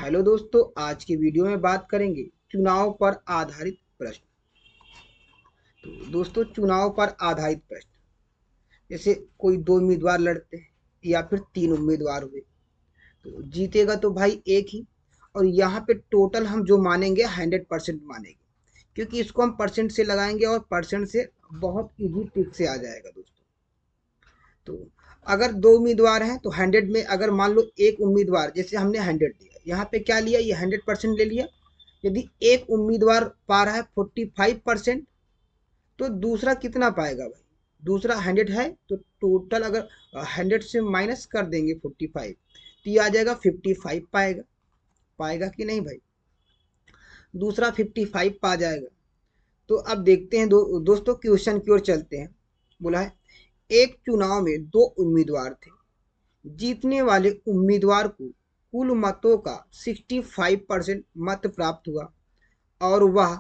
Hello दोस्तों, आज की वीडियो में बात करेंगे चुनाव पर आधारित प्रश्न। तो दोस्तों, चुनाव पर आधारित प्रश्न जैसे कोई दो उम्मीदवार लड़ते हैं या फिर तीन उम्मीदवार हुए, तो जीतेगा तो भाई एक ही। और यहाँ पे टोटल हम जो मानेंगे 100% मानेंगे, क्योंकि इसको हम परसेंट से लगाएंगे और परसेंट से बहुत इजी ट्रिक से आ जाएगा दोस्तों। तो अगर दो उम्मीदवार हैं तो 100 में अगर मान लो एक उम्मीदवार, जैसे हमने 100 दिया, यहाँ पे क्या लिया, ये 100% ले लिया। यदि एक उम्मीदवार पा रहा है 45%, तो दूसरा कितना पाएगा भाई? दूसरा 100 है तो टोटल अगर 100 से माइनस कर देंगे 45, तो ये आ जाएगा 55 पाएगा। पाएगा कि नहीं भाई? दूसरा 55 पा जाएगा। तो अब देखते हैं दोस्तों, क्वेश्चन की ओर चलते हैं। बोला है एक चुनाव में दो उम्मीदवार थे। जीतने वाले उम्मीदवार को कुल मतों का 65% मत प्राप्त हुआ और वह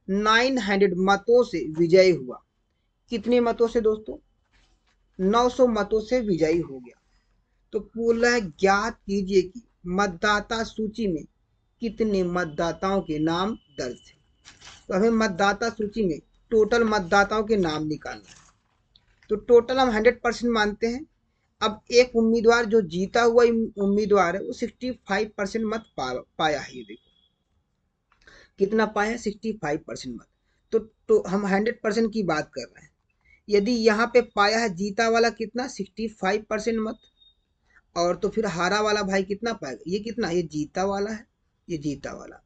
900 मतों से विजयी हुआ। कितने मतों से दोस्तों? 900 मतों से विजयी हो गया। तो बोला है ज्ञात कीजिए कि मतदाता सूची में कितने मतदाताओं के नाम दर्ज थे। तो हमें मतदाता सूची में टोटल मतदाताओं के नाम निकालना है। तो टोटल हम 100% मानते हैं। अब एक उम्मीदवार जो जीता हुआ उम्मीदवार है वो 65% मत पाया है। ये देखो कितना पाया, 65% मत। तो हम 100% की बात कर रहे हैं। यदि यहाँ पे पाया है जीता वाला कितना, 65% मत, और तो फिर हारा वाला भाई कितना पाएगा? ये कितना, ये जीता वाला है, ये जीता वाला।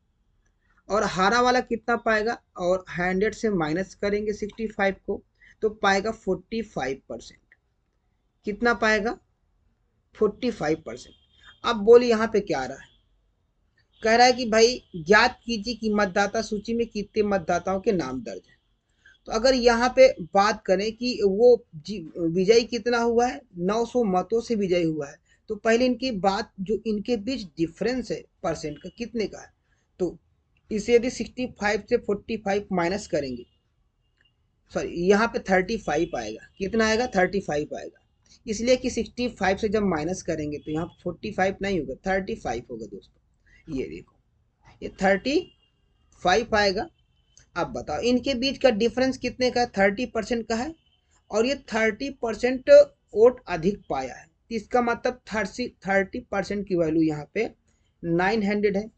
और हारा वाला कितना पाएगा? और 100 से माइनस करेंगे 65 को, तो पाएगा 45%। कितना पाएगा? 45%। अब बोलिए यहाँ पे क्या आ रहा है? कह रहा है कि भाई ज्ञात कीजिए कि मतदाता सूची में कितने मतदाताओं के नाम दर्ज है। तो अगर यहाँ पे बात करें कि वो विजयी कितना हुआ है, 900 मतों से विजयी हुआ है, तो पहले इनकी बात, जो इनके बीच डिफरेंस है परसेंट का, कितने का है। तो इसे यदि 65 से 45 माइनस करेंगे, सॉरी यहाँ पे 35 आएगा। कितना आएगा? 35 आएगा। इसलिए कि 65 से जब माइनस करेंगे तो यहाँ 45 नहीं होगा, 35 होगा दोस्तों। ये देखो, ये 35 आएगा। अब बताओ इनके बीच का डिफरेंस कितने का है? 30% का है। और ये 30% वोट अधिक पाया है। इसका मतलब 30% की वैल्यू यहाँ पे 900 है।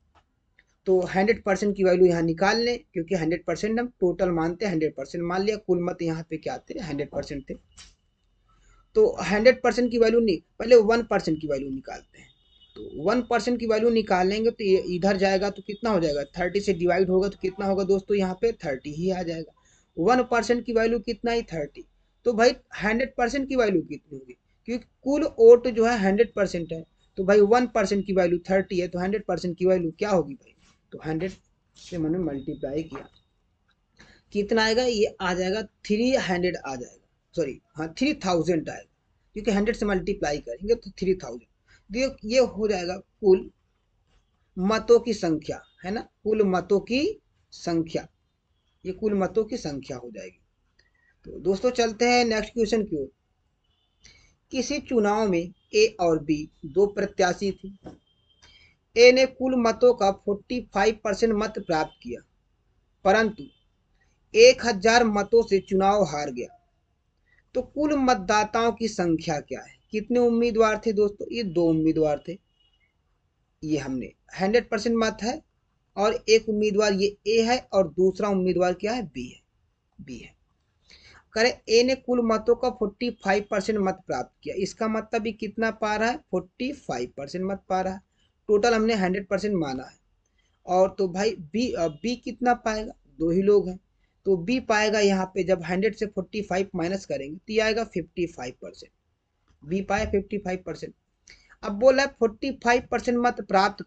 तो 100% की वैल्यू यहाँ निकाल लें, क्योंकि 100% हम टोटल मानते हैं। 100% मान लिया, कुल मत यहाँ पे क्या थे? 100% थे। तो 100% की वैल्यू नहीं, पहले 1% की वैल्यू निकालते हैं। तो 1% की वैल्यू निकालेंगे तो ये इधर जाएगा तो कितना हो जाएगा? 30 से डिवाइड होगा तो कितना होगा दोस्तों? यहाँ पे 30 ही आ जाएगा। 1% की वैल्यू कितना ही? 30। तो भाई 100% की वैल्यू कितनी होगी? क्योंकि कुल वोट जो है 100% है, तो भाई 1% की वैल्यू 30 है, तो 100% की वैल्यू क्या होगी भाई? तो 100 से मैंने मल्टीप्लाई किया, कितना आएगा? ये आ जाएगा 300 आ जाएगा। सॉरी, हाँ 3000 आएगा, क्योंकि 100 से मल्टीप्लाई करेंगे तो 3000। ये हो जाएगा कुल मतों की संख्या, है ना? कुल मतों की संख्या, ये कुल मतों की संख्या हो जाएगी। तो दोस्तों चलते हैं नेक्स्ट क्वेश्चन की ओर। किसी चुनाव में ए और बी दो प्रत्याशी थे। ए ने कुल मतों का 45% मत प्राप्त किया, परंतु 1000 मतों से चुनाव हार गया। तो कुल मतदाताओं की संख्या क्या है? कितने उम्मीदवार थे दोस्तों? ये दो उम्मीदवार थे। ये हमने 100% मत है, और एक उम्मीदवार ये ए है और दूसरा उम्मीदवार क्या है? बी है। बी है। करें ए ने कुल मतों का 45% मत प्राप्त किया, इसका मतलब भी कितना पा रहा है? 45% मत पा रहा है। टोटल हमने 100% माना है। और तो भाई बी कितना पाएगा? दो ही लोग हैं, तो बी पाएगा यहाँ पे, जब 100 से 45 माइनस करेंगे तो ये आएगा 55%। बी पाए 55%। अब बोला 45% मत प्राप्त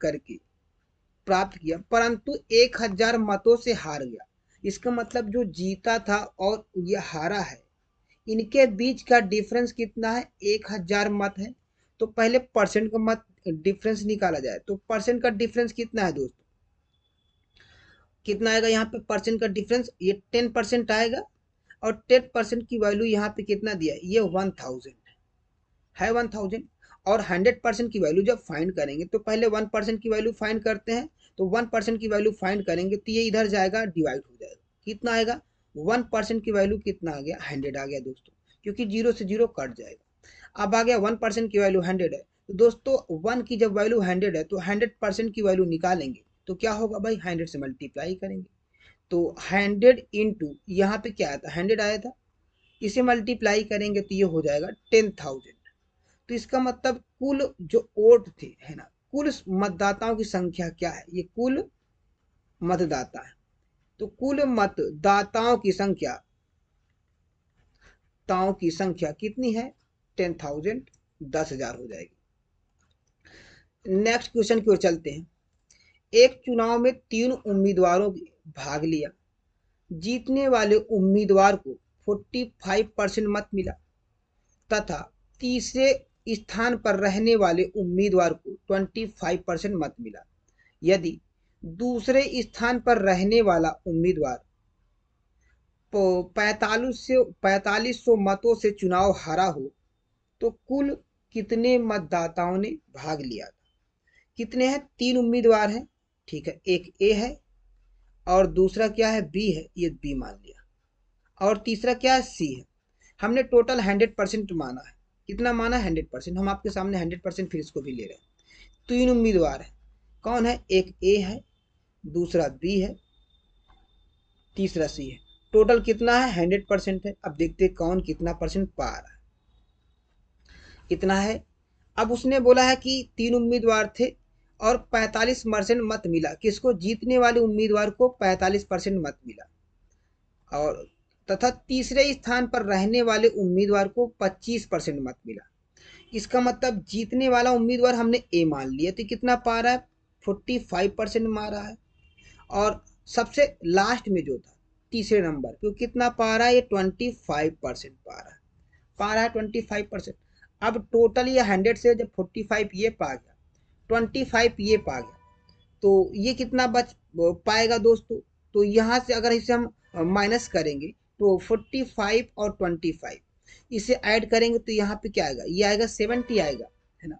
किया, परंतु 1000 मतों से हार गया। इसका मतलब जो जीता था और ये हारा है, इनके बीच का डिफरेंस कितना है? 1000 मत है। तो पहले परसेंट का मत डिफरेंस निकाला जाए, तो परसेंट का डिफरेंस कितना है दोस्तों? कितना आएगा यहाँ पे परसेंट का डिफरेंस? ये 10% आएगा। और 10% की वैल्यू यहाँ पे कितना दिया है? ये 1000 है 1000। और 100% की वैल्यू जब फाइंड करेंगे तो पहले 1% की वैल्यू फाइंड करते हैं। तो 1% की वैल्यू फाइंड करेंगे तो ये इधर जाएगा, डिवाइड हो जाएगा। कितना आएगा? 1% की वैल्यू कितना आ गया? 100 आ गया दोस्तों, क्योंकि 0 से 0 कट जाएगा। अब आ गया 1% की वैल्यू 100 है, तो दोस्तों 1 की जब वैल्यू 100 है तो 100% की वैल्यू निकालेंगे तो क्या होगा भाई? 100 से मल्टीप्लाई करेंगे। तो 100 इंटू यहाँ पे क्या आया था? 100 आया था, इसे मल्टीप्लाई करेंगे तो ये हो जाएगा 10,000। तो इसका मतलब कुल जो वोट थे, है ना, कुल मतदाताओं की संख्या क्या है? ये कुल मतदाता है। तो कुल मतदाताओं की संख्या, ताओं की संख्या कितनी है? 10,000, 10,000 हो जाएगी। नेक्स्ट क्वेश्चन की ओर चलते हैं। एक चुनाव में 3 उम्मीदवारों ने भाग लिया। जीतने वाले उम्मीदवार को 45% मत मिला तथा तीसरे स्थान पर रहने वाले उम्मीदवार को 25% मत मिला। यदि दूसरे स्थान पर रहने वाला उम्मीदवार 4500 मतों से चुनाव हारा हो तो कुल कितने मतदाताओं ने भाग लिया था? कितने हैं? 3 उम्मीदवार हैं, ठीक है। एक ए है और दूसरा क्या है? बी है, ये बी मान लिया। और तीसरा क्या है? सी है। हमने टोटल 100% माना है। कितना माना? 100%। हम आपके सामने 100% फिर इसको भी ले रहे हैं। 3 उम्मीदवार है, कौन है? एक ए है, दूसरा बी है, तीसरा सी है। टोटल कितना है? 100% है। अब देखते हैं कौन कितना परसेंट पा रहा है। कितना है? अब उसने बोला है कि 3 उम्मीदवार थे और 45% मत मिला। किसको? जीतने वाले उम्मीदवार को 45% मत मिला। और तथा तीसरे स्थान पर रहने वाले उम्मीदवार को 25% मत मिला। इसका मतलब जीतने वाला उम्मीदवार हमने ए मान लिया, तो कितना पा रहा है? 45% मार रहा है। और सबसे लास्ट में जो था तीसरे नंबर पे, कितना पा रहा है? ये 25% पा रहा है 25%। अब टोटल ये 100 से जब 45 ये पा गया, 25 ये पा गया, तो ये कितना बच पाएगा दोस्तों? तो यहाँ से अगर इसे हम माइनस करेंगे तो 45 और 25 इसे ऐड करेंगे तो यहाँ पे क्या आएगा? ये आएगा 70 आएगा, है ना।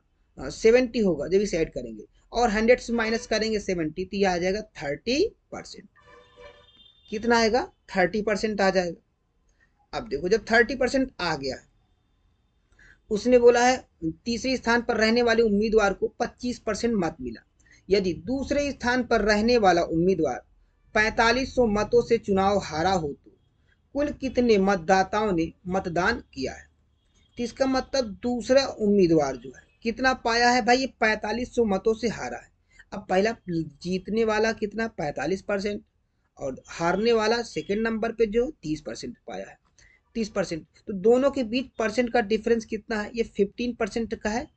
70 होगा जब इसे ऐड करेंगे, और 100 से माइनस करेंगे 70 तो ये आ जाएगा 30%। कितना आएगा? 30% आ जाएगा। अब देखो जब 30% आ गया, उसने बोला है तीसरे स्थान पर रहने वाले उम्मीदवार को 25% मत मिला। यदि दूसरे स्थान पर रहने वाला उम्मीदवार 4500 मतों से चुनाव हारा हो तो कुल कितने मतदाताओं ने मतदान किया है? तो इसका मतलब दूसरा उम्मीदवार जो है कितना पाया है भाई? ये 4500 मतों से हारा है। अब पहला जीतने वाला कितना? 45%, और हारने वाला सेकंड नंबर पे जो 30% पाया है। 30%, तो दोनों के बीच परसेंट का डिफरेंस कितना है? ये 15% का है।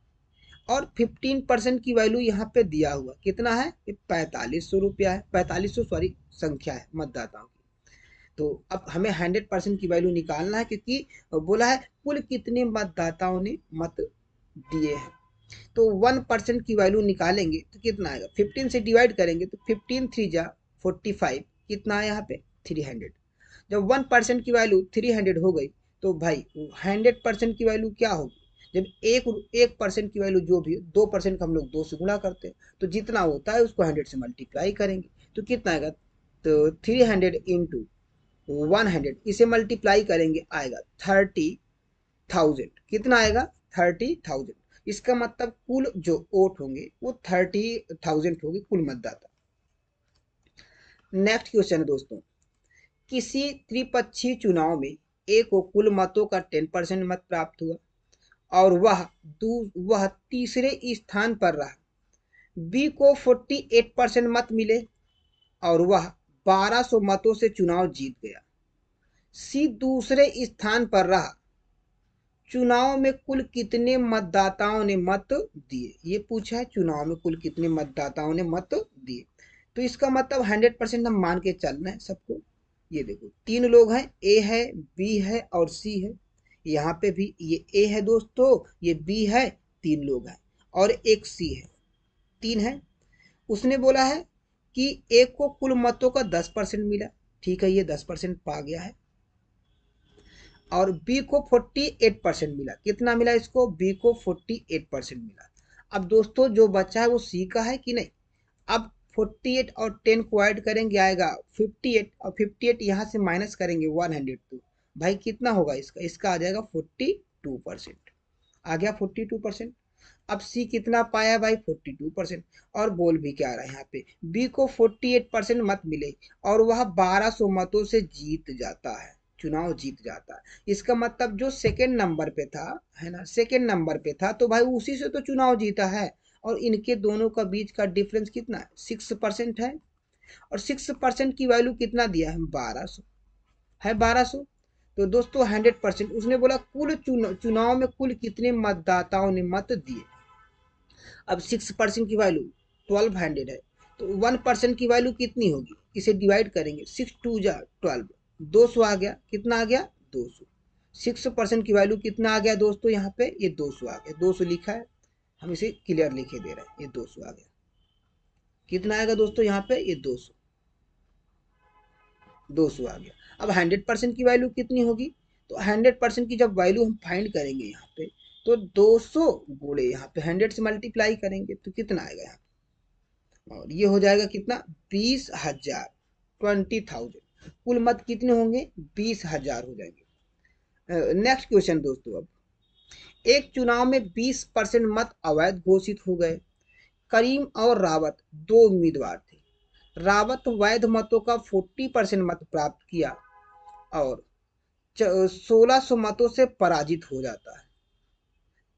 और 15% की वैल्यू यहाँ पे दिया हुआ कितना है? ये 4500 रुपया है, 4500 सॉरी संख्या है मतदाताओं की। तो अब हमें 100% की वैल्यू निकालना है, क्योंकि बोला है कुल कितने मतदाताओं ने मत दिए हैं। तो 1% की वैल्यू निकालेंगे तो कितना आएगा? 15 से डिवाइड करेंगे तो 15 3 जा 45, कितना है यहाँ पे? 300। जब 1% की वैल्यू 300 हो गई तो भाई 100% की वैल्यू क्या होगी? जब 1% की वैल्यू जो भी है, 2% का हम लोग 2 से गुणा करते हैं, तो जितना होता है उसको 100 से मल्टीप्लाई करेंगे तो कितना आएगा? तो 300 इंटू 100 इसे मल्टीप्लाई करेंगे, आएगा 30,000। कितना आएगा? 30,000। इसका मतलब कुल जो वोट होंगे वो 30,000 होंगे, कुल मतदाता। नेक्स्ट क्वेश्चन है दोस्तों। किसी त्रिपक्षीय चुनाव में ए को कुल मतों का 10% मत प्राप्त हुआ और वह तीसरे स्थान पर रहा। बी को 48% मत मिले और वह 1200 मतों से चुनाव जीत गया। सी दूसरे स्थान पर रहा। चुनाव में कुल कितने मतदाताओं ने मत दिए? ये पूछा है, चुनाव में कुल कितने मतदाताओं ने मत दिए। तो इसका मतलब 100% हम मान के चल रहे हैं सबको। ये देखो 3 लोग हैं, ए है, बी है और सी है। यहाँ पे भी ये ए है दोस्तों, ये बी है, 3 लोग हैं, और एक सी है, 3 है। उसने बोला है कि एक को कुल मतों का 10% मिला, ठीक है, ये 10% पा गया है। और बी को 48% मिला। कितना मिला इसको? बी को 48% मिला। अब दोस्तों जो बचा है वो सी का है कि नहीं? अब 48 और 10 को ऐड करेंगे आएगा 58, और 58 यहाँ से माइनस करेंगे 102। भाई कितना होगा इसका? इसका आ जाएगा 42%। आ गया 42%। अब सी कितना पाया भाई? 42%। और बोल भी क्या रहा है यहाँ पे? बी को 48% मत मिले और वह 1200 मतों से जीत जाता है, चुनाव जीत जाता है। इसका मतलब जो सेकेंड नंबर पे था, है ना, सेकेंड नंबर पे था, तो भाई उसी से तो चुनाव जीता है। और इनके दोनों का बीच का डिफरेंस कितना है? 6% है। और 6% की वैल्यू कितना दिया है? 1200 है, 1200। तो दोस्तों 100%, उसने बोला कुल चुनाव में कुल कितने मतदाताओं ने मत दिए। अब 6% की वैल्यू 1200 है, तो 1% की वैल्यू कितनी होगी? इसे डिवाइड करेंगे, 6 2 जा 12, 200 आ गया। कितना आ गया? 200। 6% की वैल्यू कितना आ गया दोस्तों? यहाँ पे ये 200 आ गया। 200 लिखा है, हम इसे क्लियर लिखे दे रहे हैं। ये 200 आ गया। कितना आएगा दोस्तों यहाँ पे? ये 200। 200 आ गया। अब 100% की वैल्यू कितनी होगी? तो 100% की जब वैल्यू हम फाइंड करेंगे यहाँ पे, तो 200 गुणे यहाँ पे 100 से मल्टीप्लाई करेंगे तो कितना आएगा यहाँ पे? और ये हो जाएगा कितना? 20,000, 20,000। कुल मत कितने होंगे? 20,000 हो जाएंगे। नेक्स्ट क्वेश्चन दोस्तों। अब एक चुनाव में 20% मत अवैध घोषित हो गए। करीम और रावत दो उम्मीदवार थे। रावत वैध मतों का 40% मत प्राप्त किया और 1600 मतों से पराजित हो जाता है।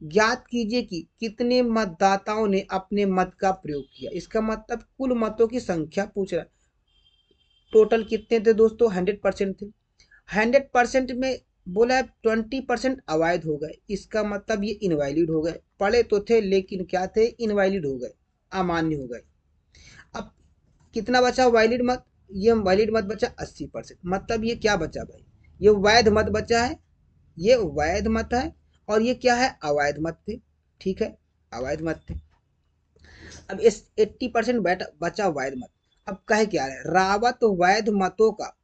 ज्ञात कीजिए कि कितने मतदाताओं ने अपने मत का प्रयोग किया। इसका मतलब कुल मतों की संख्या पूछ रहा है। टोटल कितने थे दोस्तों? 100% थे। 100% में बोला है 20% अवैध हो गए। इसका मतलब ये इनवैलिड हो गए। पढ़े तो थे लेकिन क्या थे? इनवैलिड हो गए, अमान्य हो गए। अब कितना बचा वैलिड मत? ये वैलिड मत बचा 80%। मतलब ये क्या बचा भाई? ये वैध मत बचा है, ये वैध मत है, और ये क्या है? अवैध मत थे। ठीक है, अवैध मत थे। अब इस 80% बचा वैध मत। अब कहे क्या रहे? रावत वैध मतों का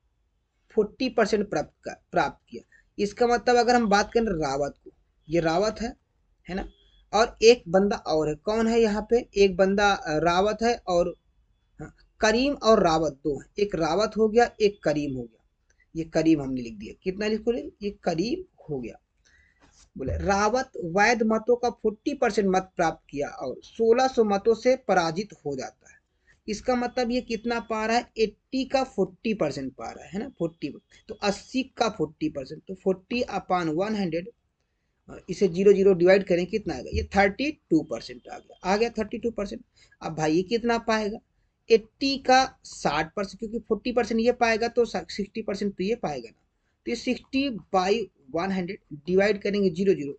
40% प्राप्त किया। इसका मतलब अगर हम बात करें रावत को, ये रावत है ना, और एक बंदा और है। कौन है यहाँ पे? एक बंदा रावत है, और हाँ, करीम और रावत दो है। एक रावत हो गया, एक करीम हो गया। ये करीम हमने लिख दिया। कितना लिखो? ये करीम हो गया। बोले रावत वैध मतों का 40% मत प्राप्त किया और 1600 मतों से पराजित हो जाता है। इसका मतलब ये कितना पा रहा है? 80 का 40% पा रहा है ना, 40। तो 80 का 40%, तो 40/100, इसे 0 0 डिवाइड करें, कितना आएगा? ये 32% आ गया। आ गया 32%। अब भाई ये कितना पाएगा? 80 का 60%, क्योंकि 40% ये पाएगा तो 60% तो ये पाएगा ना। तो ये 60/100 डिवाइड करेंगे 0 0,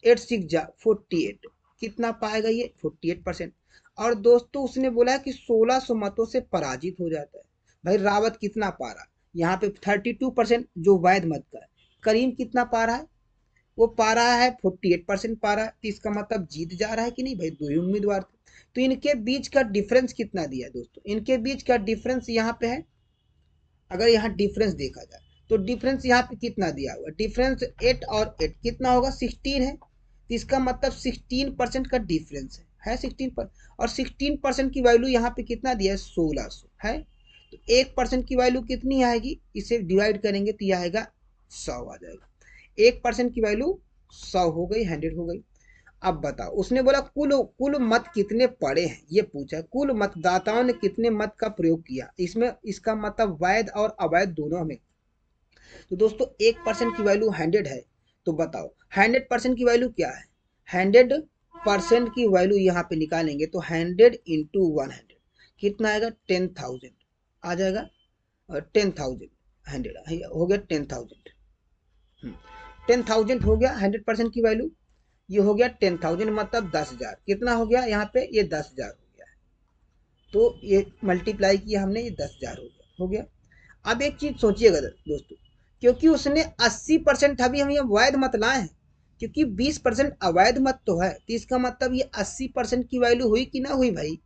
8 6 जा 48। कितना पाएगा ये? 48%। और दोस्तों उसने बोला है कि 1600 मतों से पराजित हो जाता है। भाई रावत कितना पा रहा है? यहाँ पे 32% जो वैध मत का है। करीम कितना पा रहा है? वो पा रहा है 48% पा रहा है। तो इसका मतलब जीत जा रहा है कि नहीं भाई? दो ही उम्मीदवार थे। तो इनके बीच का डिफरेंस कितना दिया है दोस्तों? इनके बीच का डिफरेंस यहाँ पे है। अगर यहाँ डिफरेंस देखा जाए तो डिफरेंस यहाँ पे कितना दिया हुआ? डिफरेंस 8 और 8 कितना होगा? 16 है। तो इसका मतलब 16% का डिफरेंस है 16%। और 16% की वैल्यू यहाँ पे कितना दिया है? 1600 है। तो 1% की वैल्यू कितनी आएगी? इसे डिवाइड करेंगे तो यह आएगा 100 आ जाएगा। 1% की वैल्यू 100 हो गई, 100 हो गई। अब बताओ, उसने बोला कुल कुल मत कितने पड़े हैं, ये पूछा। कुल मतदाताओं ने कितने मत का प्रयोग किया। इसमें इसका मतलब वैध और अवैध दोनों में। तो दोस्तों 1% की वैल्यू 100 है। तो बताओ 100% की वैल्यू क्या है? 100% की वैल्यू यहाँ पे निकालेंगे तो 100 इंटू 100 कितना आएगा? 10,000 आ जाएगा। 10,000 100 हो गया 10,000। 10,000 हो गया 100% की वैल्यू। ये हो गया 10,000 मतलब 10,000। कितना हो गया यहाँ पे? ये 10,000 हो गया है। तो ये मल्टीप्लाई किया हमने, ये 10,000 हो गया। अब एक चीज सोचिएगा दोस्तों, क्योंकि उसने 80% अभी हम ये वैध मत लाए हैं, क्योंकि 20% अवैध मत तो है, तो इसका मतलब ये 80% की वैल्यू हुई कि ना हुई भाई?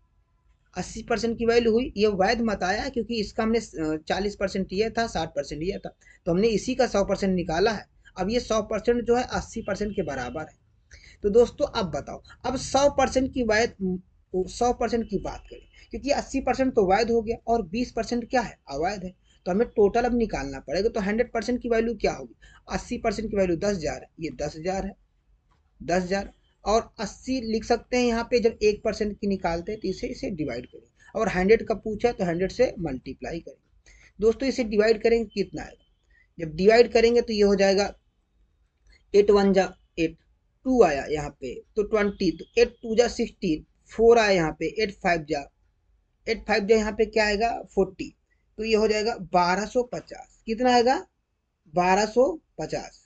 80% की वैल्यू हुई। ये वैध मत आया क्योंकि इसका हमने 40% ये था, 60% ये था, तो हमने इसी का 100% निकाला है। अब ये 100% जो है 80% के बराबर है। तो दोस्तों अब बताओ, अब 100% की वैध 100% की बात करें, क्योंकि 80% तो वैध हो गया और 20% क्या है, अवैध है। तो हमें टोटल अब निकालना पड़ेगा। तो 100% की वैल्यू क्या होगी, 80% की वैल्यू 10,000 है, ये 10,000 है, 10,000। और 80 लिख सकते हैं यहाँ पे, जब 1% की निकालते हैं तो इसे इसे डिवाइड करें, और 100 का पूछा है तो 100 से मल्टीप्लाई करें। दोस्तों इसे डिवाइड करेंगे कितना आएगा, जब डिवाइड करेंगे तो ये हो जाएगा 8 1 जा 8, 2 आया यहाँ पे तो 20, तो 8 2 जा 16, 4 आया यहाँ पे, 8 5 जा यहाँ पे क्या आएगा 40, तो ये हो जाएगा 1250। कितना आएगा 1250।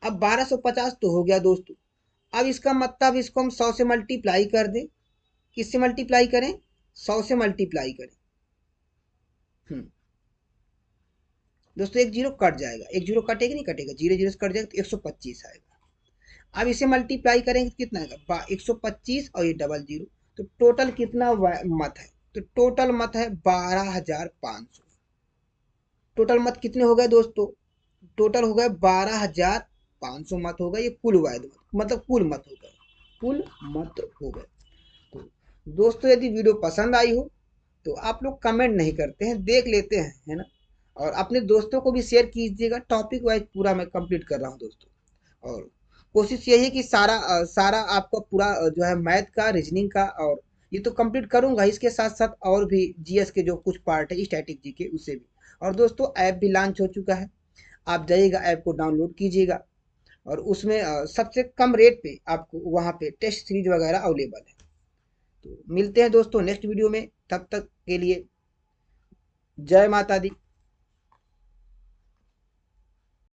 अब 1250 तो हो गया दोस्तों। अब इसका मतलब इसको हम 100 से मल्टीप्लाई कर दें। किससे मल्टीप्लाई करें, 100 से मल्टीप्लाई करें। दोस्तों एक जीरो कट जाएगा, एक जीरो कटेगा नहीं कटेगा, जीरो जीरो से कट जाएगा तो 125 आएगा। अब इसे मल्टीप्लाई करेंगे तो कितना आएगा 125 और ये डबल जीरो, तो टोटल कितना मत है, तो टोटल मत है 12,500। टोटल मत कितने हो गए दोस्तों, टोटल हो गए 12,500 मत हो गए। ये कुल वैध मत मतलब कुल मत हो गए, कुल मत हो गए। तो दोस्तों यदि वीडियो पसंद आई हो तो आप लोग कमेंट नहीं करते हैं, देख लेते हैं, है ना। और अपने दोस्तों को भी शेयर कीजिएगा, टॉपिक वाइज पूरा मैं कंप्लीट कर रहा हूँ दोस्तों। और कोशिश यही है कि सारा आपका पूरा जो है मैथ का, रीजनिंग का, और ये तो कंप्लीट करूंगा, इसके साथ साथ और भी जीएस के जो कुछ पार्ट है स्टैटिक जी के उससे भी। और दोस्तों ऐप भी लॉन्च हो चुका है, आप जाइएगा ऐप को डाउनलोड कीजिएगा, और उसमें सबसे कम रेट पे आपको वहाँ पे टेस्ट सीरीज वगैरह अवेलेबल है। तो मिलते हैं दोस्तों नेक्स्ट वीडियो में, तब तक के लिए जय माता दी।